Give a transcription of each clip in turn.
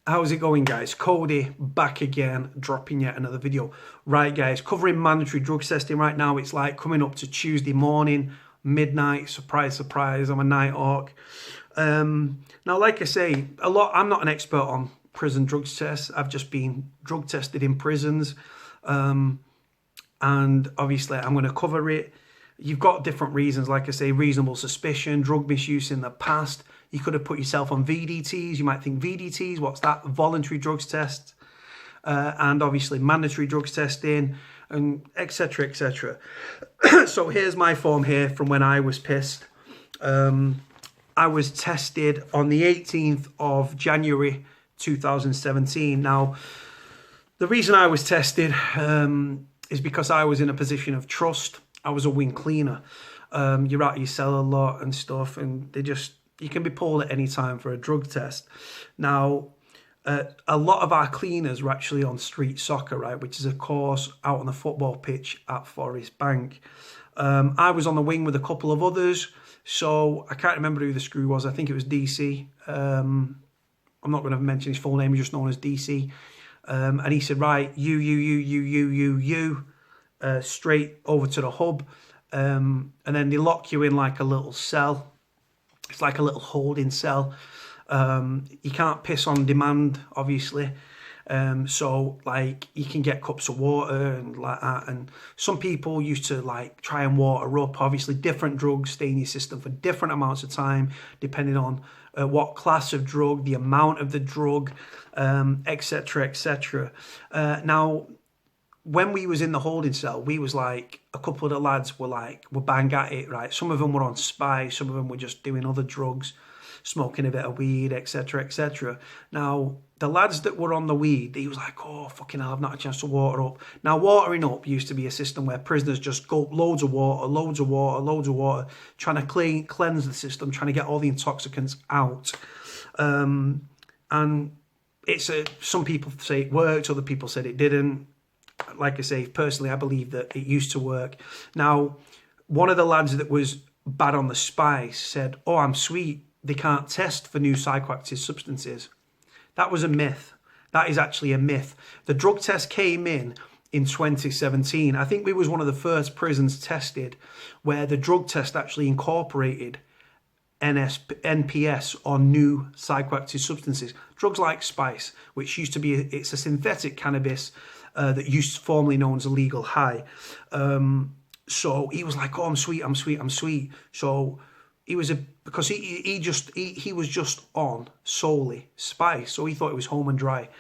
How's it going, guys? Cody back again, dropping yet another video. Right, guys, covering mandatory drug testing right now. It's like coming up to Tuesday morning, midnight. Surprise, surprise, I'm a night hawk. Now, like I say, I'm not an expert on prison drug tests. I've just been drug tested in prisons. And obviously I'm going to cover it. You've got different reasons, like I say, reasonable suspicion, drug misuse in the past. You could have put yourself on VDTs. You might think VDTs, what's that? Voluntary drugs test. And obviously mandatory drugs testing, and etc, etc. So here's my form here from when I was pissed. I was tested on the 18th of January 2017. Now, the reason I was tested is because I was in a position of trust. I was a wing cleaner. You're out of your cell a lot and stuff, and you can be pulled at any time for a drug test. Now, a lot of our cleaners were actually on street soccer, right, which is a course out on the football pitch at Forest Bank. I was on the wing with a couple of others, so I can't remember who the screw was. I think it was DC. I'm not going to mention his full name. He's just known as DC. And he said, right, you, straight over to the hub. And then they lock you in like a little cell. It's like a little holding cell. You can't piss on demand, obviously. So like you can get cups of water and like that. And some people used to like try and water up. Obviously, different drugs stay in your system for different amounts of time, depending on what class of drug, the amount of the drug, etc, etc. Now, when we was in the holding cell, we was like, a couple of the lads were bang at it, right? Some of them were on spice, some of them were just doing other drugs, smoking a bit of weed, etc, etc. Now, the lads that were on the weed, he was like, oh, fucking hell, I've not had a chance to water up. Now, watering up used to be a system where prisoners just gulp loads of water, loads of water, loads of water, trying to cleanse the system, trying to get all the intoxicants out. And some people say it worked, other people said it didn't. Like I say, personally, I believe that it used to work. Now, one of the lads that was bad on the spice said, oh, I'm sweet. They can't test for new psychoactive substances. That was a myth. That is actually a myth. The drug test came in 2017. I think we was one of the first prisons tested where the drug test actually incorporated NPS on new psychoactive substances. Drugs like spice, which used to be, it's a synthetic cannabis that used formerly known as a legal high. So he was like, oh, I'm sweet, I'm sweet, I'm sweet. So he was because he was just on solely spice. So he thought it was home and dry.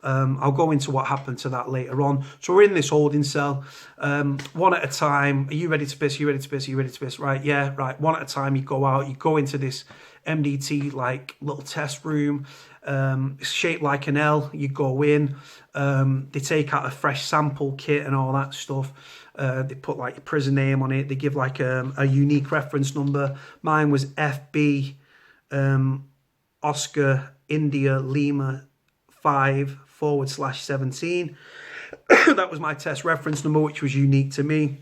I'll go into what happened to that later on. So we're in this holding cell, one at a time. Are you ready to piss? Are you ready to piss? Are you ready to piss? Right, yeah, right. One at a time, you go out, you go into this MDT like little test room. It's shaped like an L. You go in, they take out a fresh sample kit and all that stuff. They put like your prison name on it. They give like a unique reference number. Mine was FB Oscar India Lima 5/17. That was my test reference number, which was unique to me.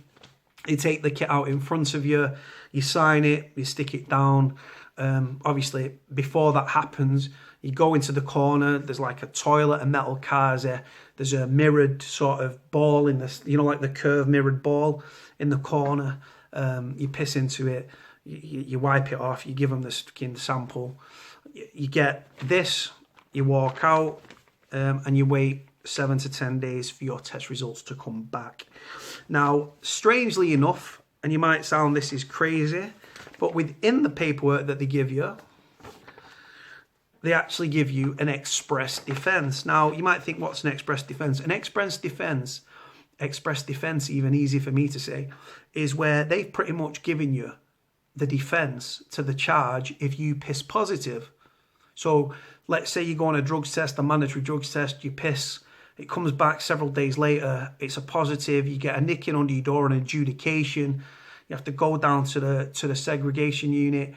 They take the kit out in front of you, you sign it, you stick it down. Obviously, before that happens, you go into the corner. There's like a toilet, a metal Kaze. There's a mirrored sort of ball in this, you know, like the curved mirrored ball in the corner. You piss into it, you wipe it off, you give them the skin sample. You get this, you walk out, and you wait 7 to 10 days for your test results to come back. Now, strangely enough, and you might sound this is crazy, but within the paperwork that they give you, they actually give you an express defense. Now, you might think, what's an express defense? An express defense, even easy for me to say, is where they've pretty much given you the defense to the charge if you piss positive. So let's say you go on a drugs test, a mandatory drugs test, you piss, it comes back several days later, it's a positive, you get a nicking under your door, an adjudication. You have to go down to the segregation unit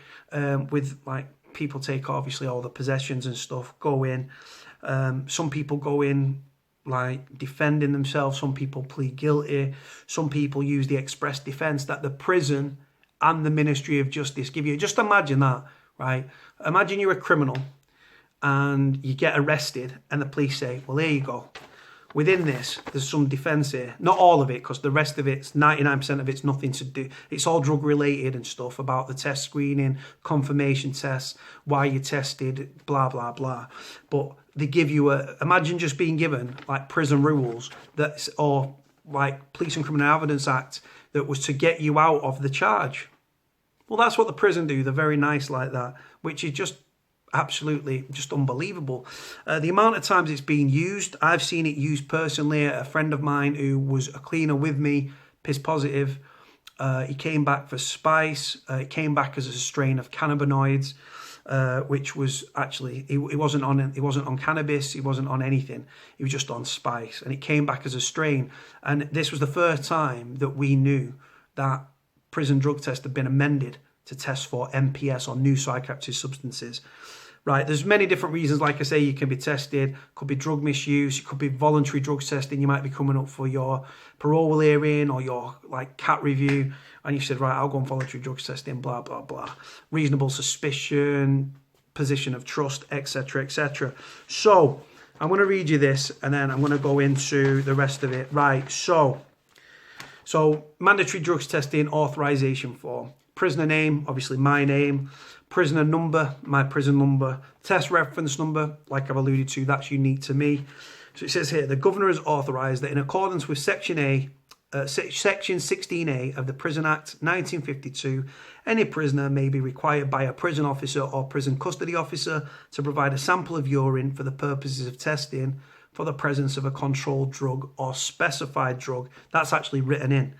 with like, people take obviously all the possessions and stuff, go in. Some people go in like defending themselves. Some people plead guilty. Some people use the express defense that the prison and the Ministry of Justice give you. Just imagine that, right? Imagine you're a criminal and you get arrested, and the police say, well, there you go. Within this, there's some defence here. Not all of it, because the rest of it's, 99% of it's nothing to do. It's all drug related and stuff about the test screening, confirmation tests, why you tested, blah, blah, blah. But they give you imagine just being given like prison rules or like Police and Criminal Evidence Act that was to get you out of the charge. Well, that's what the prison do. They're very nice like that, which is just absolutely just unbelievable. The amount of times it's being used, I've seen it used personally. A friend of mine who was a cleaner with me, pissed positive. He came back for spice. It came back as a strain of cannabinoids, which was actually he wasn't on cannabis. He wasn't on anything. He was just on spice, and it came back as a strain. And this was the first time that we knew that prison drug tests had been amended to test for MPS or new psychoactive substances. Right, there's many different reasons. Like I say, you can be tested. Could be drug misuse. It could be voluntary drug testing. You might be coming up for your parole hearing or your like CAT review, and you said, right, I'll go on voluntary drug testing. Blah blah blah. Reasonable suspicion, position of trust, etc., etc. So I'm going to read you this, and then I'm going to go into the rest of it. Right, so mandatory drugs testing authorization form. Prisoner name, obviously my name. Prisoner number, my prison number. Test reference number, like I've alluded to, that's unique to me. So it says here, the governor has authorised that in accordance with Section 16A of the Prison Act 1952, any prisoner may be required by a prison officer or prison custody officer to provide a sample of urine for the purposes of testing for the presence of a controlled drug or specified drug. That's actually written in.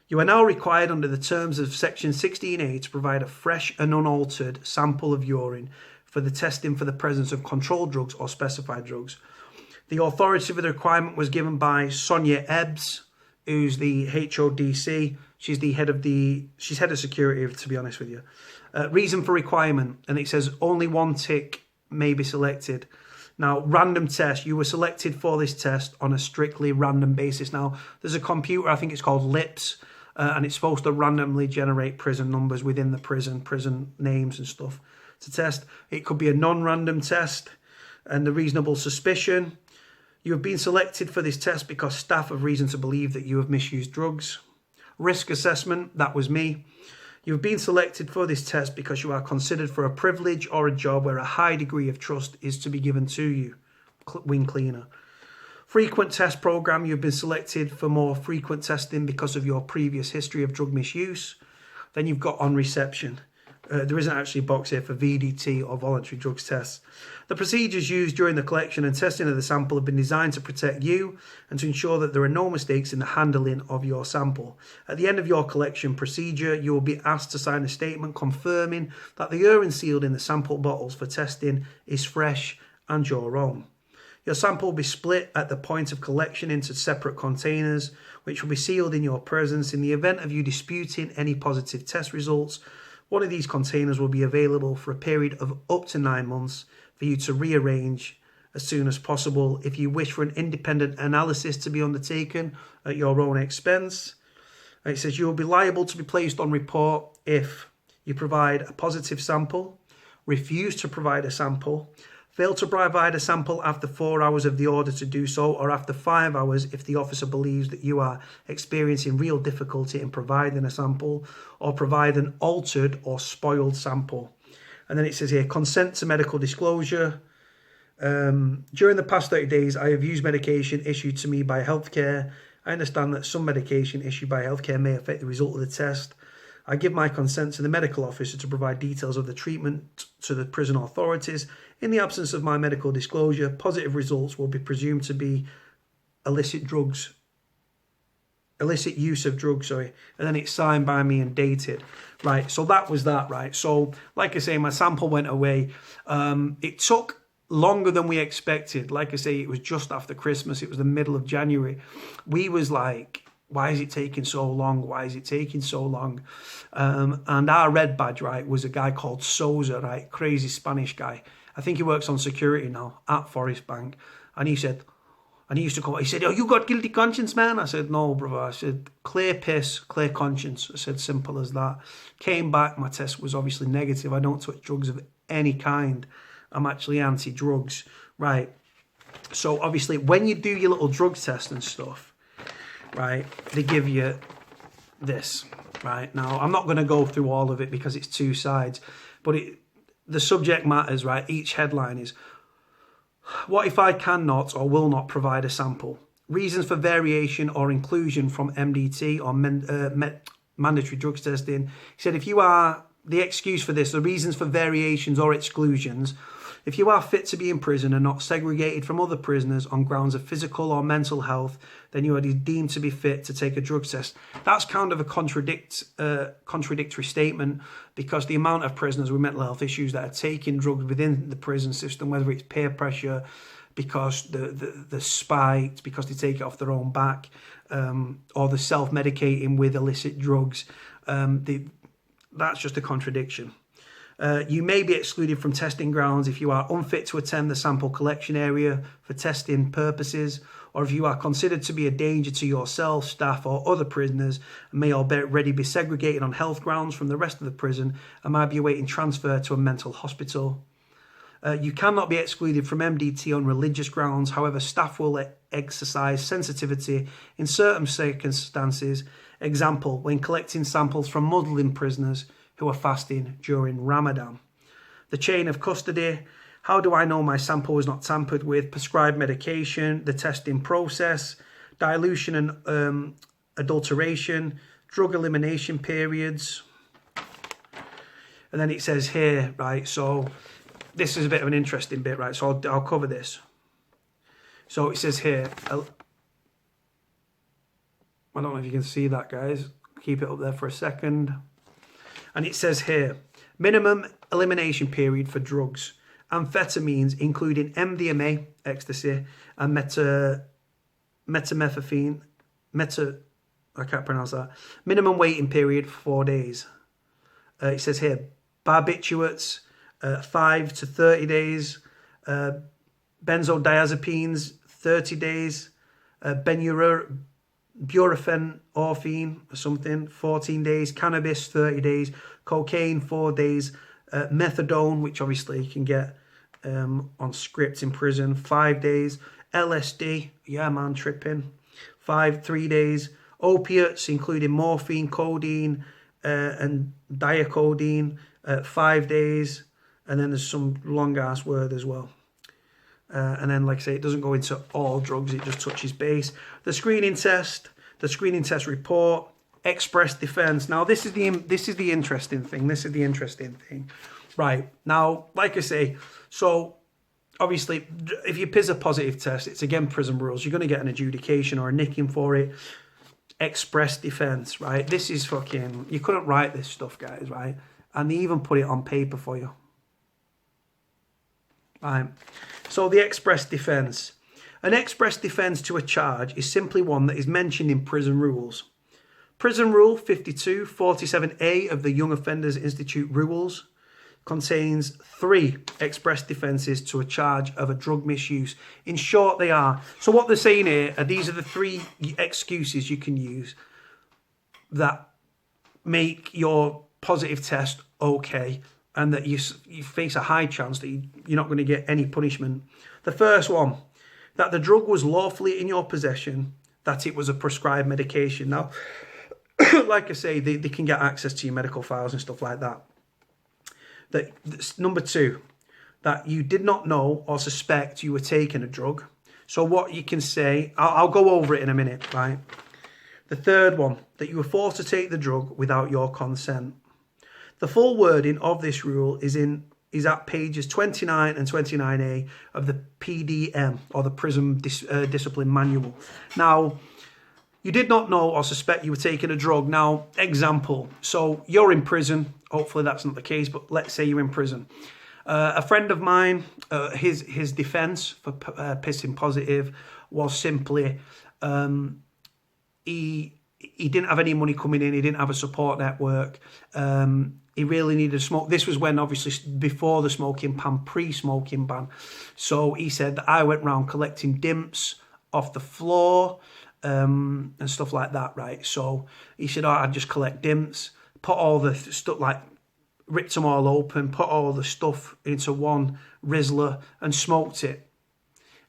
You are now required under the terms of Section 16A to provide a fresh and unaltered sample of urine for the testing for the presence of controlled drugs or specified drugs. The authority for the requirement was given by Sonia Ebbs, who's the HODC. She's head of security, to be honest with you. Reason for requirement, and it says only one tick may be selected. Now, random test. You were selected for this test on a strictly random basis. Now, there's a computer, I think it's called LIPS, and it's supposed to randomly generate prison numbers within the prison names and stuff to test. It could be a non-random test. And the reasonable suspicion. You have been selected for this test because staff have reason to believe that you have misused drugs. Risk assessment, that was me. You have been selected for this test because you are considered for a privilege or a job where a high degree of trust is to be given to you. Wing cleaner. Frequent test program, you've been selected for more frequent testing because of your previous history of drug misuse. Then you've got on reception. There isn't actually a box here for VDT or voluntary drugs tests. The procedures used during the collection and testing of the sample have been designed to protect you and to ensure that there are no mistakes in the handling of your sample. At the end of your collection procedure, you will be asked to sign a statement confirming that the urine sealed in the sample bottles for testing is fresh and your own. Your sample will be split at the point of collection into separate containers, which will be sealed in your presence. In the event of you disputing any positive test results, one of these containers will be available for a period of up to 9 months for you to rearrange as soon as possible. If you wish for an independent analysis to be undertaken at your own expense, it says you will be liable to be placed on report if you provide a positive sample, refuse to provide a sample, fail to provide a sample after 4 hours of the order to do so, or after 5 hours if the officer believes that you are experiencing real difficulty in providing a sample, or provide an altered or spoiled sample. And then it says here, consent to medical disclosure. During the past 30 days, I have used medication issued to me by healthcare. I understand that some medication issued by healthcare may affect the result of the test. I give my consent to the medical officer to provide details of the treatment to the prison authorities. In the absence of my medical disclosure, positive results will be presumed to be illicit use of drugs, and then it's signed by me and dated. Right, so that was that, right? So, like I say, my sample went away. It took longer than we expected. Like I say, it was just after Christmas. It was the middle of January. We was like, why is it taking so long? Why is it taking so long? And our red badge, right, was a guy called Souza, right? Crazy Spanish guy. I think he works on security now at Forest Bank. And he said, and he used to come, he said, oh, you got guilty conscience, man? I said, no, brother. I said, clear piss, clear conscience. I said, simple as that. Came back, my test was obviously negative. I don't touch drugs of any kind. I'm actually anti-drugs, right? So obviously when you do your little drug test and stuff, right, they give you this, right? Now, I'm not going to go through all of it because it's two sides, but the subject matters, right? Each headline is, what if I cannot or will not provide a sample? Reasons for variation or inclusion from MDT or mandatory drugs testing. He said, if you are, the excuse for this, the reasons for variations or exclusions, if you are fit to be in prison and not segregated from other prisoners on grounds of physical or mental health, then you are deemed to be fit to take a drug test. That's kind of a contradictory statement, because the amount of prisoners with mental health issues that are taking drugs within the prison system, whether it's peer pressure, because the spiked, because they take it off their own back, or the self-medicating with illicit drugs, that's just a contradiction. You may be excluded from testing grounds if you are unfit to attend the sample collection area for testing purposes, or if you are considered to be a danger to yourself, staff, or other prisoners, and may already be segregated on health grounds from the rest of the prison and might be awaiting transfer to a mental hospital. You cannot be excluded from MDT on religious grounds. However, staff will exercise sensitivity in certain circumstances. Example, when collecting samples from Muslim prisoners who are fasting during Ramadan. The chain of custody. How do I know my sample was not tampered with? Prescribed medication, the testing process, dilution and adulteration, drug elimination periods. And then it says here, right, so this is a bit of an interesting bit, right? So I'll cover this. So it says here, I don't know if you can see that, guys. Keep it up there for a second. And it says here, minimum elimination period for drugs. Amphetamines, including MDMA, ecstasy, and metamorphine, I can't pronounce that. Minimum waiting period, 4 days. It says here, barbiturates, 5 to 30 days. Benzodiazepines, 30 days. Buprenorphine or something, 14 days. Cannabis, 30 days. Cocaine, 4 days. Methadone, which obviously you can get on script in prison, 5 days. LSD, yeah man, tripping, 3 days. Opiates, including morphine, codeine, and diacodine, 5 days. And then there's some long ass word as well. And then, like I say, it doesn't go into all drugs, it just touches base. The screening test report, express defense. Now, this is the interesting thing. Right, now, like I say, so obviously, if you piss a positive test, it's again prison rules. You're going to get an adjudication or a nicking for it. Express defense, right? This is fucking, you couldn't write this stuff, guys, right? And they even put it on paper for you. Right. So the express defence. An express defence to a charge is simply one that is mentioned in prison rules. Prison Rule 5247A of the Young Offenders Institute Rules contains 3 express defences to a charge of a drug misuse. In short, they are. So what they're saying here are these are the 3 excuses you can use that make your positive test okay, and that you face a high chance that you're not going to get any punishment. The first one, that the drug was lawfully in your possession, that it was a prescribed medication. Now, like I say, they can get access to your medical files and stuff like that. Number 2, that you did not know or suspect you were taking a drug. So what you can say, I'll go over it in a minute, right? The third one, that you were forced to take the drug without your consent. The full wording of this rule is at pages 29 and 29A of the PDM, or the Prison Discipline Manual. Now, you did not know or suspect you were taking a drug. Now, example, so you're in prison. Hopefully that's not the case, but let's say you're in prison. A friend of mine, his defence for pissing positive was simply he didn't have any money coming in. He didn't have a support network. He really needed to smoke. This was when, obviously, before the smoking ban, pre-smoking ban. So he said that I went around collecting dimps off the floor and stuff like that, right? So he said, I'd just collect dimps, put all the stuff, like ripped them all open, put all the stuff into one Rizzler and smoked it.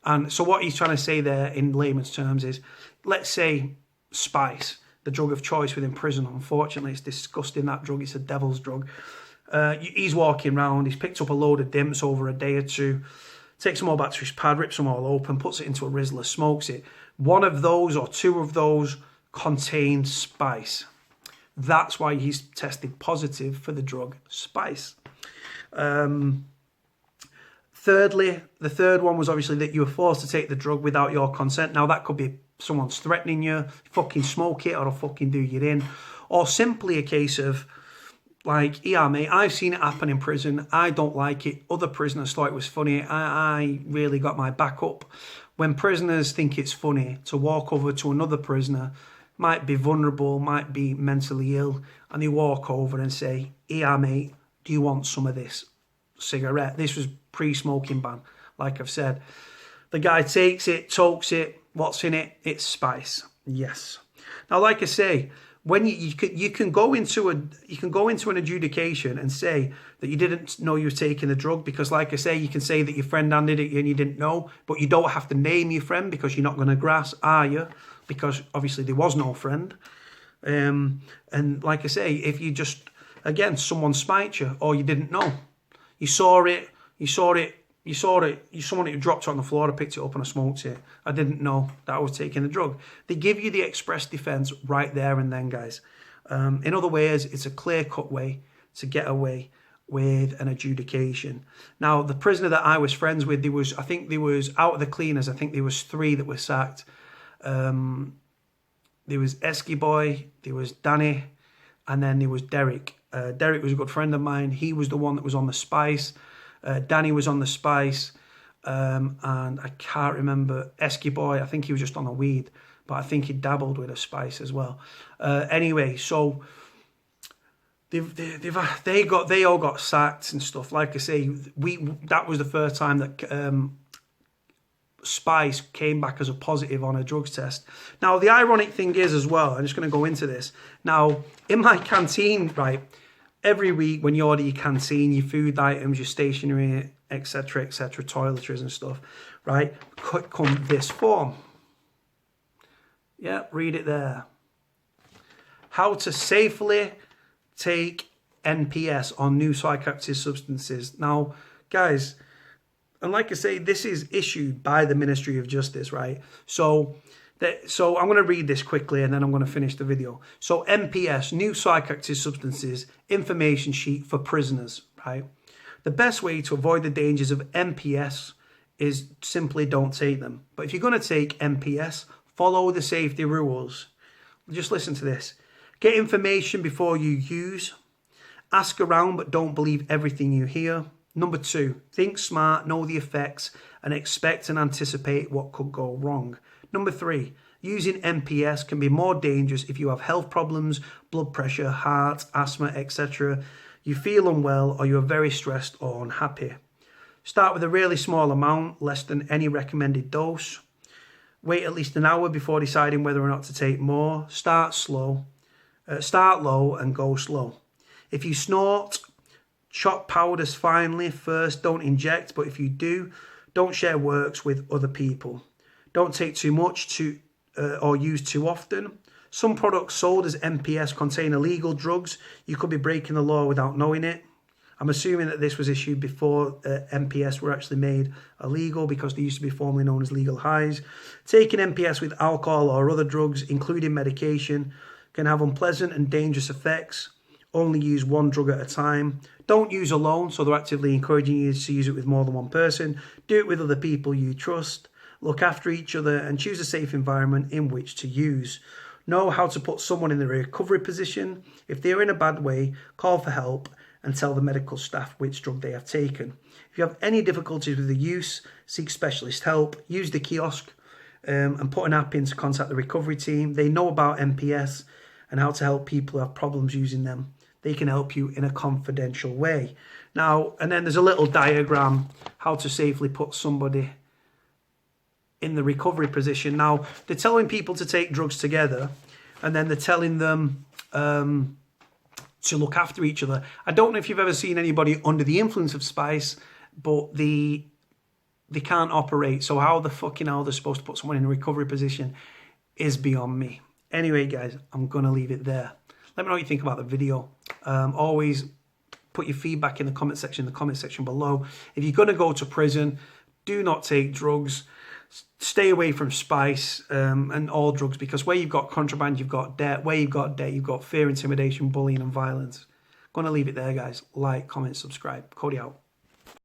And so what he's trying to say there in layman's terms is, let's say spice, the drug of choice within prison. Unfortunately, it's disgusting, that drug. It's a devil's drug. He's walking around. He's picked up a load of dimps over a day or two, takes them all back to his pad, rips them all open, puts it into a Rizzler, smokes it. One of those or two of those contain spice. That's why he's tested positive for the drug spice. Thirdly, the third one was obviously that you were forced to take the drug without your consent. Now, that could be someone's threatening you, fucking smoke it or I'll fucking do you in. Or simply a case of, like, yeah, mate, I've seen it happen in prison. I don't like it. Other prisoners thought it was funny. I really got my back up. When prisoners think it's funny to walk over to another prisoner, might be vulnerable, might be mentally ill, and they walk over and say, yeah, mate, do you want some of this cigarette? This was pre-smoking ban, like I've said. The guy takes it, tokes it. What's in it? It's spice. Yes. Now, like I say, when you can go into an adjudication and say that you didn't know you were taking the drug, because, like I say, you can say that your friend handed it and you didn't know, but you don't have to name your friend because you're not going to grass, are you? Because obviously there was no friend. And like I say, if you just, again, someone spiked you or you didn't know, you saw it, someone who dropped it on the floor, I picked it up and I smoked it. I didn't know that I was taking the drug. They give you the express defense right there and then, guys. In other ways, it's a clear-cut way to get away with an adjudication. Now, the prisoner that I was friends with, I think there was out of the cleaners, I think there was 3 that were sacked. There was Esky Boy, there was Danny, and then there was Derek. Derek was a good friend of mine. He was the one that was on the spice. Danny was on the spice, and I can't remember Esky Boy. I think he was just on the weed, but I think he dabbled with a spice as well. Anyway, so they all got sacked and stuff. Like I say, that was the first time that spice came back as a positive on a drugs test. Now, the ironic thing is as well, I'm just going to go into this. Now, in my canteen, right, every week when you order your canteen, your food items, your stationery, etc., toiletries and stuff, right, come this form. Yeah, read it there. How to safely take NPS on new psychoactive substances. Now, guys, and like I say, this is issued by the Ministry of Justice, right? So I'm going to read this quickly and then I'm going to finish the video. So NPS, new psychoactive substances, information sheet for prisoners, right? The best way to avoid the dangers of NPS is simply don't take them. But if you're going to take NPS, follow the safety rules. Just listen to this. Get information before you use. Ask around, but don't believe everything you hear. Number 2, think smart, know the effects, and expect and anticipate what could go wrong. Number 3, using NPS can be more dangerous if you have health problems, blood pressure, heart, asthma, etc. You feel unwell or you are very stressed or unhappy. Start with a really small amount, less than any recommended dose. Wait at least an hour before deciding whether or not to take more. Start low and go slow. If you snort, chop powders finely first, don't inject, but if you do, don't share works with other people. Don't take too much or use too often. Some products sold as NPS contain illegal drugs. You could be breaking the law without knowing it. I'm assuming that this was issued before NPS were actually made illegal, because they used to be formerly known as legal highs. Taking NPS with alcohol or other drugs, including medication, can have unpleasant and dangerous effects. Only use one drug at a time. Don't use alone, so they're actively encouraging you to use it with more than one person. Do it with other people you trust. Look after each other and choose a safe environment in which to use. Know how to put someone in the recovery position. If they're in a bad way, call for help and tell the medical staff which drug they have taken. If you have any difficulties with the use, seek specialist help. Use the kiosk and put an app in to contact the recovery team. They know about NPS and how to help people who have problems using them. They can help you in a confidential way. Now, and then there's a little diagram how to safely put somebody in the recovery position. Now, they're telling people to take drugs together, and then they're telling them to look after each other. I don't know if you've ever seen anybody under the influence of spice, but they can't operate. So how the fucking hell they're supposed to put someone in a recovery position is beyond me. Anyway, guys, I'm going to leave it there. Let me know what you think about the video. Always put your feedback in the comment section below. If you're going to go to prison, do not take drugs. Stay away from spice and all drugs, because where you've got contraband, you've got debt. Where you've got debt, you've got fear, intimidation, bullying and violence. Going to leave it there, guys. Like, comment, subscribe. Cody out.